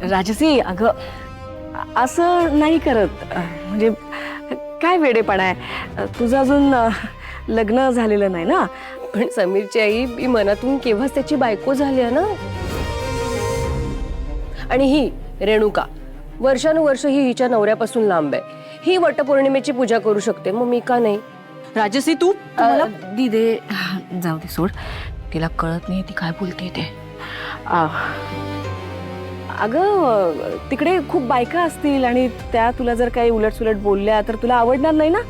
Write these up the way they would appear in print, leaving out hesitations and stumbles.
राजसी अगं असं नाही करत म्हणजे काय वेडेपणा आहे तुझं अजून लग्न झालेलं नाही ना. पण समीरची आई मी मनातून केव्हाच त्याची बायको झाली आहे ना. आणि ही रेणुका वर्षानुवर्ष ही हिच्या नवऱ्यापासून लांब आहे. ही वटपौर्णिमेची पूजा करू शकते, मग मी का नाही? राजसी तू मला दे जाऊ दे सोड. तिला कळत नाही ती काय बोलते ते. अगं तिकडे खूप बायका असतील आणि त्या तुला जर काही उलटसुलट बोलल्या तर तुला आवडणार नाही ना.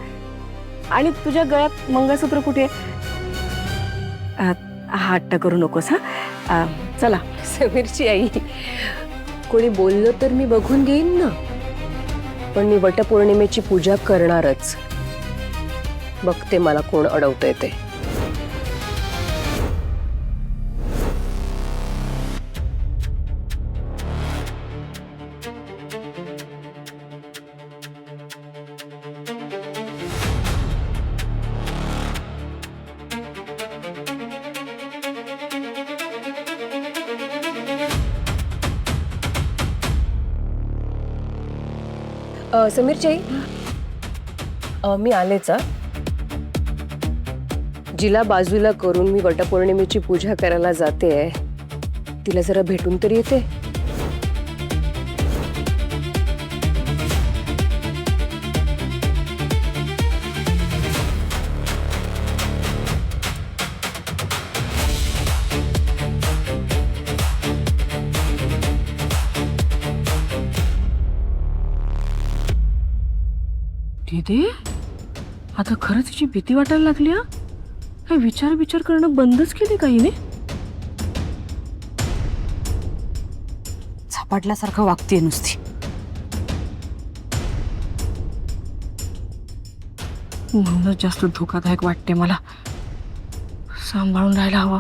आणि तुझ्या गळ्यात मंगळसूत्र कुठे? हट्ट करू नकोस हा. चला. समीरची आई कोणी बोललं तर मी बघून घेईन ना, पण मी वटपौर्णिमेची पूजा करणारच. बघते मला कोण अडवतंय ते. समीरची आई मी आलेच. जिला बाजूला करून मी वटपौर्णिमेची पूजा करायला जाते, तिला जरा भेटून तरी येते. दीदी आता खरंच तिची भीती वाटायला लागली. हा काय विचार करणं बंदच केले का हिने? झपाटल्यासारखं वागतेय नुसती. म्हणूनच जास्त धोकादायक वाटते मला. सांभाळून राहायला हवं.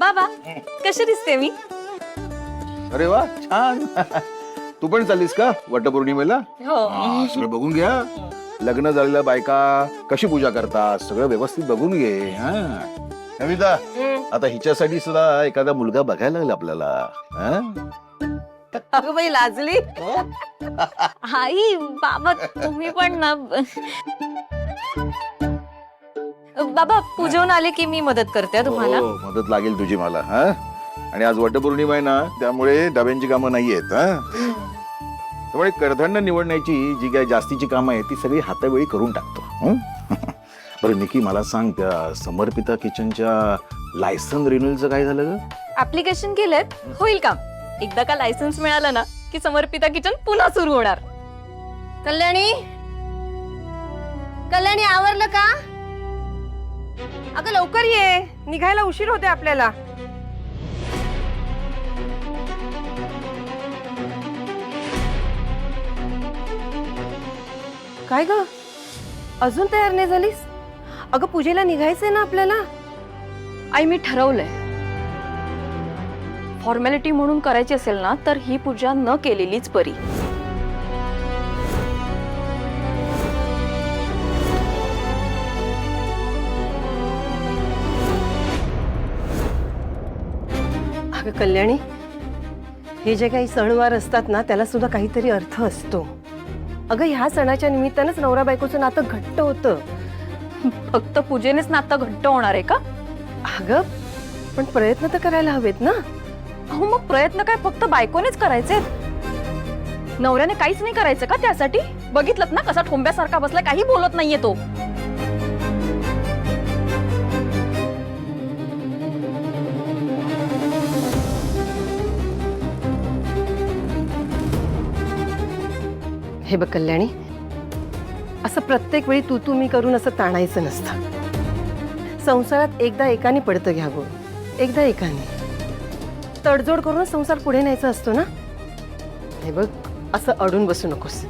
बाबा कशी दिसते मी? अरे वा छान. तू पण चाललीस का वटपौर्णिमेला? हो. सगळं बघून घ्या. लग्न झालेल्या बायका कशी पूजा करतात सगळं व्यवस्थित बघून घे. कविता आता हिच्यासाठी सुद्धा एखादा मुलगा बघायला लागला आपल्याला. अगं बाई लाजली. आई बाबा तुम्ही पण ना. बाबा पूजवून आले की मी मदत करते तुम्हाला. हो, मदत लागेल तुझी मला. आणि आज वटपौर्णिमा आहे ना, त्यामुळे डब्यांची कामं नाहीयेत. त्यामुळे कडधान्य निवडण्याची जी काही जास्तीची कामं आहेत ती सगळी हातावेळी करून टाकतो. बरं निकी मला सांग, त्या समर्पिता किचनच्या लायसन रिन्युअलचं काय झालं ग? ऍप्लिकेशन केलंय, होईल काम. एकदा का लायसन्स मिळालं ना की समर्पिता किचन पुन्हा सुरू होणार. कल्याणी कल्याणी आवरलं का? अगं लवकर ये, निघायला उशीर होते आपल्याला. काय ग अजून तयार नाही झालीस? अगं पूजेला निघायचंय ना आपल्याला. आई मी ठरवलंय, फॉर्मॅलिटी म्हणून करायची असेल ना तर ही पूजा न केलेलीच बरी. अगं कल्याणी, हे जे काही सणवार असतात ना त्याला सुद्धा काहीतरी अर्थ असतो. अगं ह्या सणाच्या निमित्तानंच नवरा बायकोचं नातं घट्ट होतं. फक्त पूजेनेच नातं घट्ट होणार आहे का? अगं पण प्रयत्न तर करायला हवेत ना. अहो मग प्रयत्न काय फक्त बायकोनेच करायचे? नवऱ्याने काहीच नाही करायचं का त्यासाठी? बघितलं ना कसा ठोंब्यासारखा बसलाय, काही बोलत नाहीये तो. हे बघ कल्याणी, असं प्रत्येक वेळी तू मी करून असं ताणायचं नसतं. संसारात एकदा एकाने पडतं घ्यावं, एकदा एकाने. तडजोड करून संसार पुढे न्यायचा असतो ना. हे बघ, असं अडून बसू नकोस.